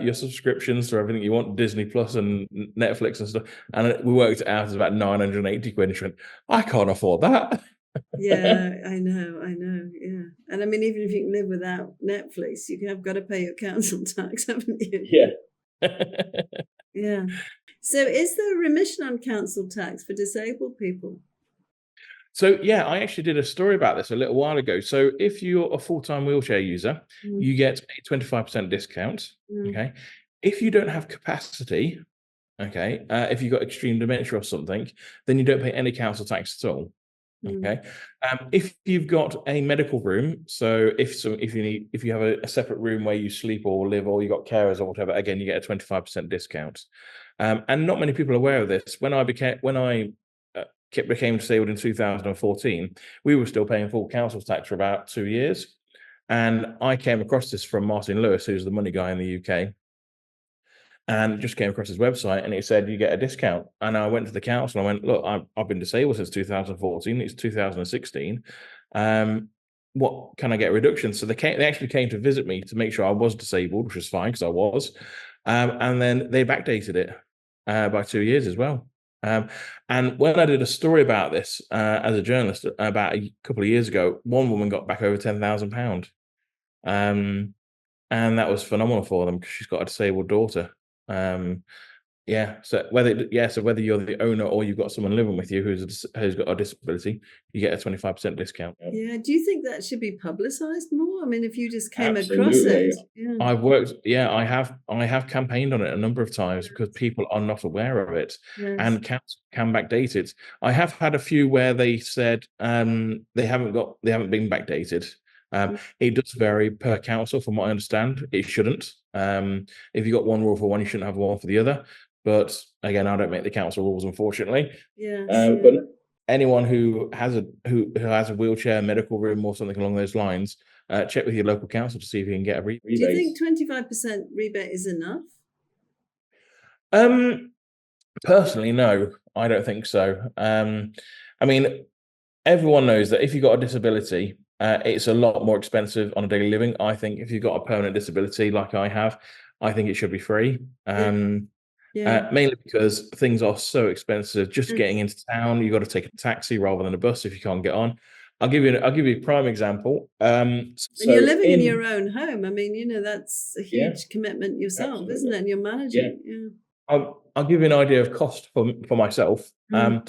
your subscriptions for everything you want, Disney Plus and Netflix and stuff. And we worked it out as about 980 quid. And she went, "I can't afford that." Yeah, I know. Yeah. And I mean, even if you can live without Netflix, you have got to pay your council tax, haven't you? Yeah. Yeah. So is there a remission on council tax for disabled people? So yeah, I actually did a story about this a little while ago. So if you're a full-time wheelchair user, Mm. you get a 25% discount. Mm. Okay. If you don't have capacity, okay, if you've got extreme dementia or something, then you don't pay any council tax at all. Mm. Okay. If you've got a medical room, so if you have a separate room where you sleep or live, or you got carers or whatever, again you get a 25% discount. And not many people are aware of this. When I became disabled in 2014, we were still paying full council tax for about 2 years, and I came across this from Martin Lewis, who's the money guy in the UK. And just came across his website and it said you get a discount. And I went to the council and I went, "Look, I've been disabled since 2014. It's 2016. What can I get a reduction?" So they actually came to visit me to make sure I was disabled, which was fine because I was. And then they backdated it by 2 years as well. And when I did a story about this as a journalist about a couple of years ago, one woman got back over £10,000. And that was phenomenal for them because she's got a disabled daughter. So whether you're the owner or you've got someone living with you who's got a disability, you get a 25% discount. Yeah. Do you think that should be publicized more? I mean, if you just came across Absolutely. it. Yeah. I have campaigned on it a number of times because people are not aware of it. Yes. And can backdate it. I have had a few where they said they haven't been backdated. It does vary per council, from what I understand. It shouldn't. If you got one rule for one, you shouldn't have one for the other. But again, I don't make the council rules, unfortunately. Yes. But Anyone who has a wheelchair, medical room, or something along those lines, check with your local council to see if you can get a rebate. Do you think 25% rebate is enough? Personally, no, I don't think so. I mean, everyone knows that if you've got a disability, it's a lot more expensive on a daily living. I think if you've got a permanent disability like I have, I think it should be free. Mainly because things are so expensive. Just getting into town, you've got to take a taxi rather than a bus if you can't get on. I'll give you a prime example. And you're living in your own home. I mean, that's a huge commitment yourself, Absolutely. isn't it? And you're managing. Yeah. I'll give you an idea of cost for myself. So I'm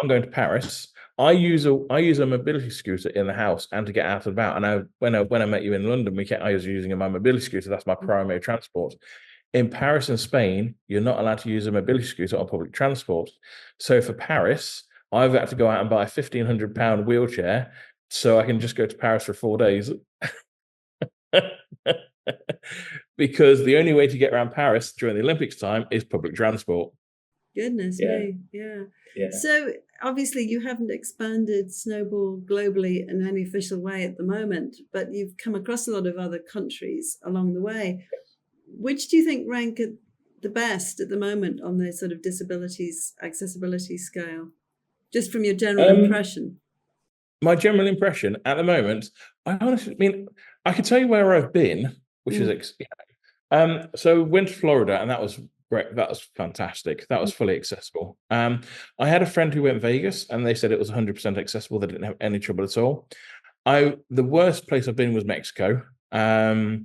going to Paris. I use a mobility scooter in the house and to get out and about. And when I met you in London, I was using my mobility scooter. That's my primary transport. In Paris and Spain, you're not allowed to use a mobility scooter on public transport. So for Paris, I've had to go out and buy a £1,500 wheelchair so I can just go to Paris for 4 days. Because the only way to get around Paris during the Olympics time is public transport. Goodness me. Yeah. So obviously you haven't expanded Snowball globally in any official way at the moment, but you've come across a lot of other countries along the way. Which do you think rank at the best at the moment on the sort of disabilities accessibility scale? Just from your general impression. My general impression at the moment, I can tell you where I've been, which is so went to Florida, and that was great. That was fantastic. That was fully accessible. I had a friend who went Vegas, and they said it was 100% accessible. They didn't have any trouble at all. The worst place I've been was Mexico. I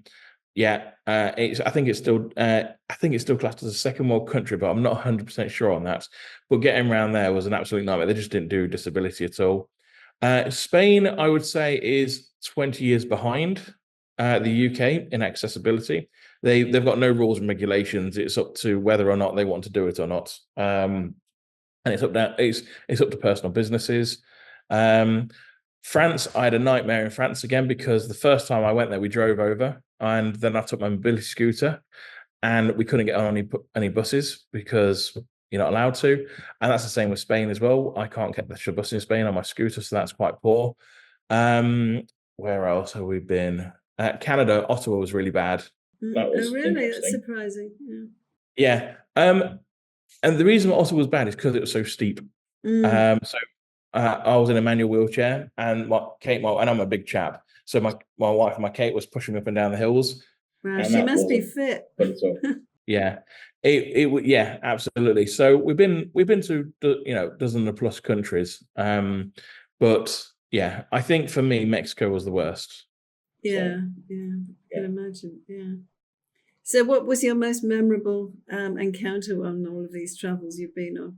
think it's still classed as a second world country, but I'm not 100% sure on that. But getting around there was an absolute nightmare. They just didn't do disability at all. Spain, I would say, is 20 years behind the UK in accessibility. They've got no rules and regulations. It's up to whether or not they want to do it or not. And it's up to personal businesses. France, I had a nightmare in France again, because the first time I went there, we drove over, and then I took my mobility scooter, and we couldn't get on any buses because you're not allowed to. And that's the same with Spain as well. I can't get the bus in Spain on my scooter, so that's quite poor. Where else have we been? Canada, Ottawa was really bad. That was Oh, really? That's interesting. surprising. Yeah. And the reason Ottawa was bad is because it was so steep. Yeah. So I was in a manual wheelchair, and and I'm a big chap, so my wife, Kate, was pushing me up and down the hills. Wow, And she that must be wasn't fit. But it's all. Yeah, yeah, absolutely. So we've been to dozen plus countries, but yeah, I think for me Mexico was the worst. Yeah, I can imagine. Yeah. So, what was your most memorable encounter on all of these travels you've been on?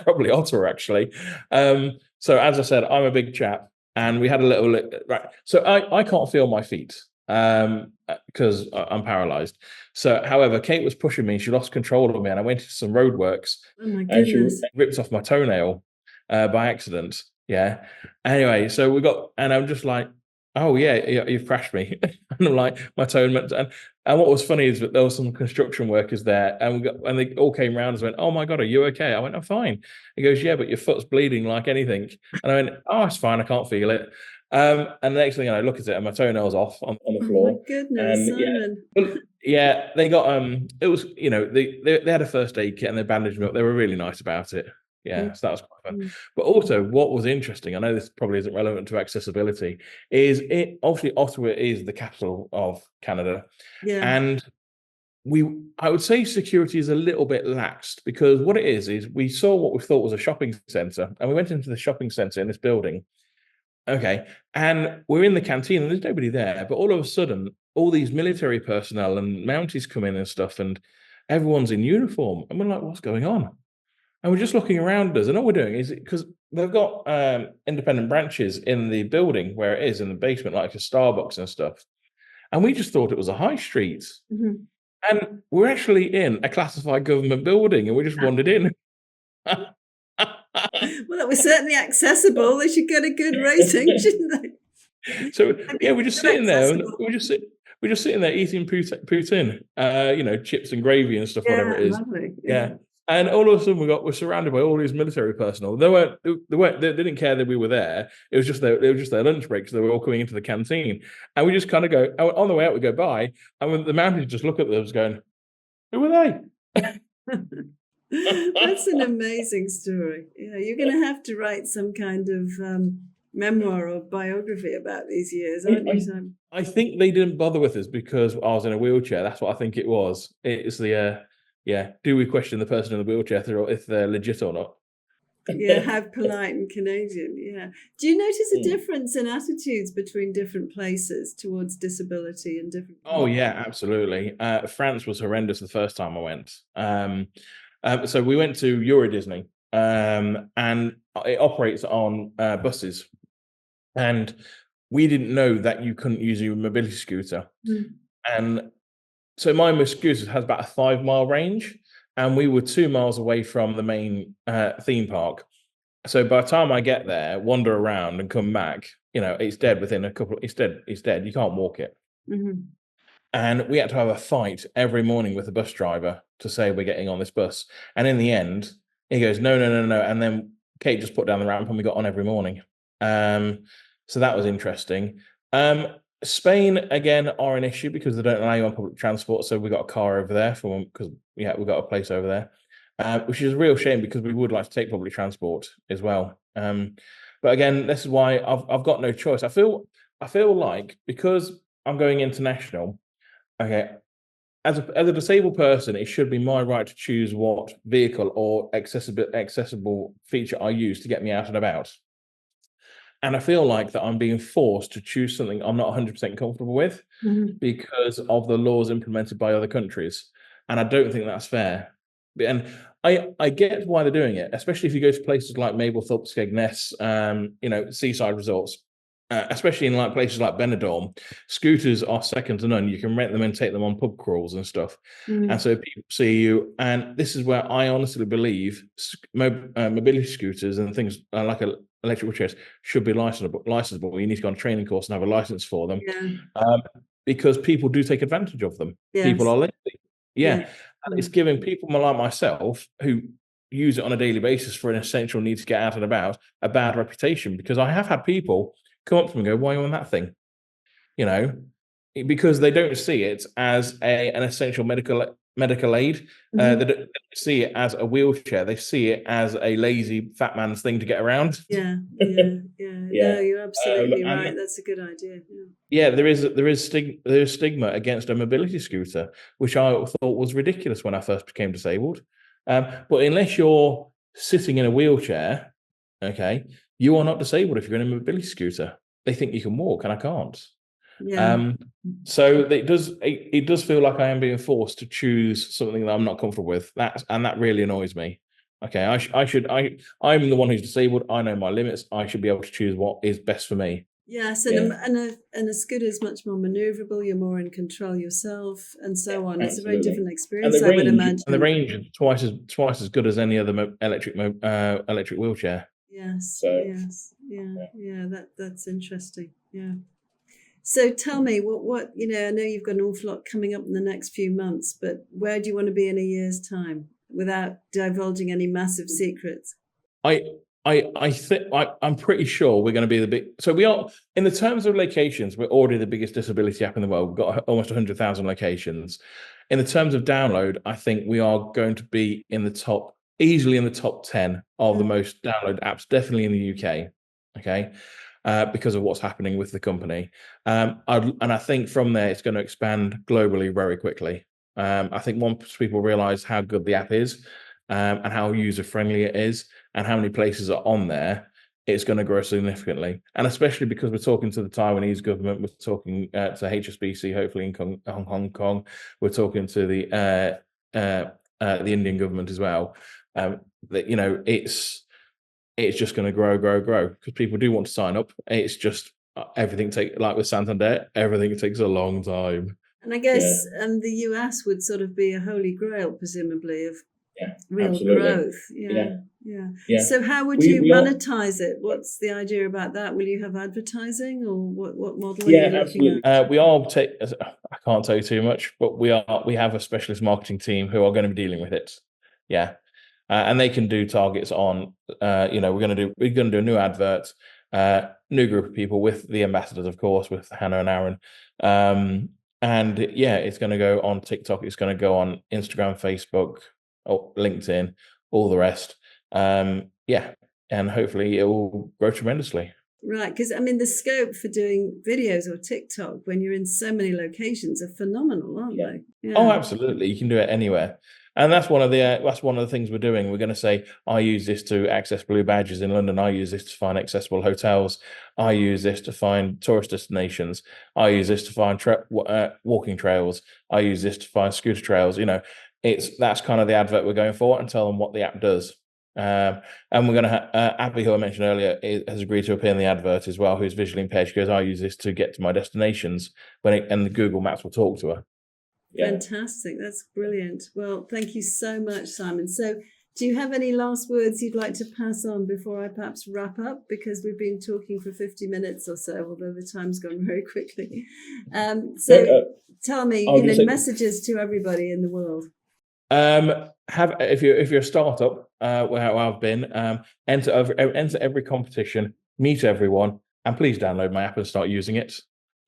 Probably Ottawa, actually. So as I said, I'm a big chap, and we had a little right. So I can't feel my feet because I'm paralyzed. So, however, Kate was pushing me. She lost control of me, and I went into some roadworks. Oh my And she goodness! was- Ripped off my toenail by accident. Yeah. Anyway, so and I'm just like, oh yeah, you've crashed me. And I'm like, my toe, and what was funny is that there was some construction workers there, and they all came around and went, "Oh my God, are you okay?" I went, "I'm fine." He goes, "Yeah, but your foot's bleeding like anything." And I went, "Oh, it's fine. I can't feel it." And the next thing I look at it, and my toenail's off on the Oh floor. my goodness, And, yeah. Simon! Well, yeah, they got it was they had a first aid kit and they bandaged me up. They were really nice about it. Yeah, so that was quite fun. But also, what was interesting, I know this probably isn't relevant to accessibility, is obviously Ottawa is the capital of Canada, Yeah. and I would say security is a little bit laxed, because what it is we saw what we thought was a shopping centre, and we went into the shopping centre in this building. Okay, and we're in the canteen and there's nobody there, but all of a sudden, all these military personnel and Mounties come in and stuff, and everyone's in uniform, and we're like, "What's going on?" And we're just looking around us, and all we're doing is, because they've got independent branches in the building where it is in the basement, like a Starbucks and stuff, and we just thought it was a high street, and we're actually in a classified government building, and we just wandered in. Well, that was certainly accessible. They should get a good rating, shouldn't they? So yeah, we're just sitting there, and Accessible. we're just sitting there eating poutine, chips and gravy and stuff, whatever it is. Lovely. Yeah. And all of a sudden we're surrounded by all these military personnel. They didn't care that we were there. It was just their lunch break, because they were all coming into the canteen. And we just kind of go, on the way out, we go by, and when the Mounties just look at us going, "Who are they?" That's an amazing story. Yeah, you're going to have to write some kind of memoir or biography about these years, aren't you, Simon? I think they didn't bother with us because I was in a wheelchair. That's what I think it was. It's the do we question the person in the wheelchair if they're legit or not? Yeah, how polite and Canadian. Yeah. Do you notice a difference in attitudes between different places towards disability and different? Oh yeah, absolutely. France was horrendous the first time I went. So we went to Euro Disney, and it operates on buses, and we didn't know that you couldn't use your mobility scooter. And so my scooter has about a 5-mile range, and we were 2 miles away from the main theme park. So by the time I get there, wander around and come back, it's dead within a couple. It's dead. You can't walk it. And we had to have a fight every morning with the bus driver to say we're getting on this bus. And in the end, he goes, no. And then Kate just put down the ramp, and we got on every morning. So that was interesting. Spain, again, are an issue because they don't allow you on public transport. So we got a car over there because we got a place over there, which is a real shame because we would like to take public transport as well. But again, this is why I've got no choice. I feel like, because I'm going international, okay, as a disabled person, it should be my right to choose what vehicle or accessible feature I use to get me out and about. And I feel like that I'm being forced to choose something I'm not 100% comfortable with because of the laws implemented by other countries. And I don't think that's fair. And I get why they're doing it, especially if you go to places like Mablethorpe, Skegness, seaside resorts, especially in like places like Benidorm. Scooters are second to none. You can rent them and take them on pub crawls and stuff. And so people see you. And this is where I honestly believe mobility scooters and things like electrical chairs should be licensable. You need to go on a training course and have a license for them, because people do take advantage of them. People are lazy. And it's giving people like myself who use it on a daily basis for an essential need to get out and about a bad reputation, because I have had people come up to me and go, "Why are you on that thing?" You know, because they don't see it as an essential medical aid. They don't see it as a wheelchair. They see it as a lazy fat man's thing to get around. Yeah. Yeah. No, you're absolutely and- right. That's a good idea. Yeah. Yeah, there is stigma against a mobility scooter, which I thought was ridiculous when I first became disabled. But unless you're sitting in a wheelchair, okay, you are not disabled if you're in a mobility scooter. They think you can walk, and I can't. Yeah. So it does feel like I am being forced to choose something that I'm not comfortable with. That really annoys me. Okay, I'm the one who's disabled. I know my limits. I should be able to choose what is best for me. Yes, and a scooter is much more maneuverable. You're more in control yourself, and so on. It's a very absolutely. different experience, the I would range- imagine. And the range is twice as good as any other electric wheelchair. Yes, So, that's interesting. Yeah. So tell me, what I know you've got an awful lot coming up in the next few months, but where do you want to be in a year's time without divulging any massive secrets? I think I'm pretty sure we're going to be the big. So we are, in the terms of locations, we're already the biggest disability app in the world. We've got almost 100,000 locations. In the terms of download, I think we are going to be easily in the top 10 of the most downloaded apps, definitely in the UK. Okay. Because of what's happening with the company. And I think from there, it's going to expand globally very quickly. I think once people realize how good the app is, and how user-friendly it is, and how many places are on there, it's going to grow significantly. And especially because we're talking to the Taiwanese government, we're talking to HSBC, hopefully in Hong Kong, we're talking to the Indian government as well. That it's just going to grow because people do want to sign up. It's just everything like with Santander, everything takes a long time. And I guess the US would sort of be a holy grail, presumably, of real absolutely. growth. Yeah. So how would you monetize it? What's the idea about that? Will you have advertising, or what model are you looking absolutely. at? I can't tell you too much, but we have a specialist marketing team who are going to be dealing with it. Yeah. And they can do targets on, we're going to do a new advert, new group of people with the ambassadors, of course, with Hannah and Aaron. And it's going to go on TikTok. It's going to go on Instagram, Facebook, or LinkedIn, all the rest. And hopefully it will grow tremendously. Right, because I mean, the scope for doing videos or TikTok when you're in so many locations are phenomenal, aren't they? Yeah. Oh, absolutely. You can do it anywhere. And that's one of the things we're doing. We're going to say, I use this to access blue badges in London. I use this to find accessible hotels. I use this to find tourist destinations. I use this to find walking trails. I use this to find scooter trails. That's kind of the advert we're going for, and tell them what the app does. And we're going to Abby, who I mentioned earlier, has agreed to appear in the advert as well, who's visually impaired. She goes, I use this to get to my destinations and the Google Maps will talk to her. Fantastic. That's brilliant. Well, thank you so much, Simon. So do you have any last words you'd like to pass on before I perhaps wrap up? Because we've been talking for 50 minutes or so, although the time's gone very quickly. Tell me, messages to everybody in the world. If you're a startup, where I've been, enter every competition, meet everyone, and please download my app and start using it.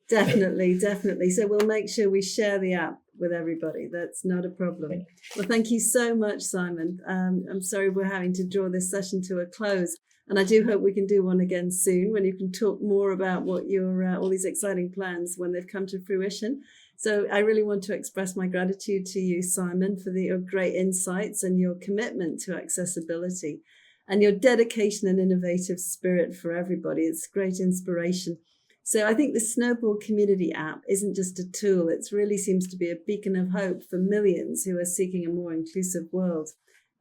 Definitely. So we'll make sure we share the app with everybody. That's not a problem. Well, thank you so much, Simon. I'm sorry we're having to draw this session to a close, and I do hope we can do one again soon when you can talk more about what your all these exciting plans when they've come to fruition. So I really want to express my gratitude to you, Simon, for your great insights and your commitment to accessibility and your dedication and innovative spirit for everybody. It's great inspiration. So I think the Snowball Community app isn't just a tool. It really seems to be a beacon of hope for millions who are seeking a more inclusive world.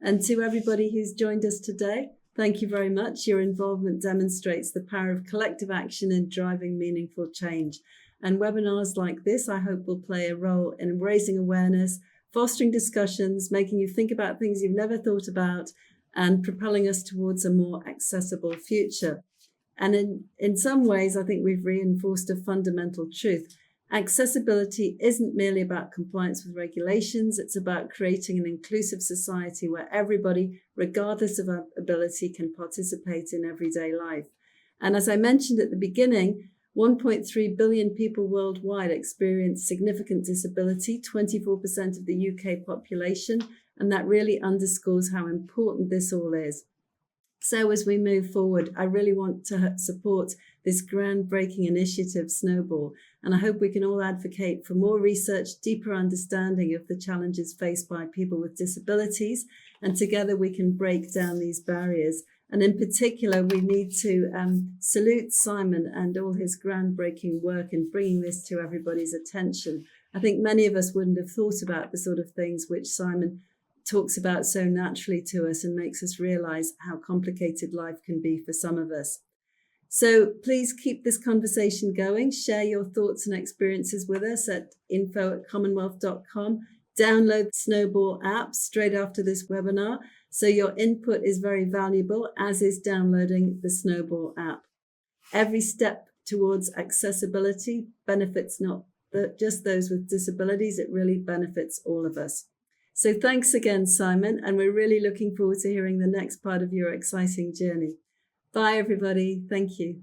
And to everybody who's joined us today, thank you very much. Your involvement demonstrates the power of collective action in driving meaningful change. And webinars like this, I hope, will play a role in raising awareness, fostering discussions, making you think about things you've never thought about, and propelling us towards a more accessible future. And in some ways, I think we've reinforced a fundamental truth. Accessibility isn't merely about compliance with regulations, it's about creating an inclusive society where everybody, regardless of ability, can participate in everyday life. And as I mentioned at the beginning, 1.3 billion people worldwide experience significant disability, 24% of the UK population, and that really underscores how important this all is. So as we move forward, I really want to support this groundbreaking initiative, Snowball, and I hope we can all advocate for more research, deeper understanding of the challenges faced by people with disabilities, and together we can break down these barriers. And in particular, we need to salute Simon and all his groundbreaking work in bringing this to everybody's attention. I think many of us wouldn't have thought about the sort of things which Simon talks about so naturally to us and makes us realize how complicated life can be for some of us. So please keep this conversation going. Share your thoughts and experiences with us at info@commonwealth.com. Download the Snowball app straight after this webinar. So your input is very valuable, as is downloading the Snowball app. Every step towards accessibility benefits not just those with disabilities, it really benefits all of us. So thanks again, Simon, and we're really looking forward to hearing the next part of your exciting journey. Bye, everybody. Thank you.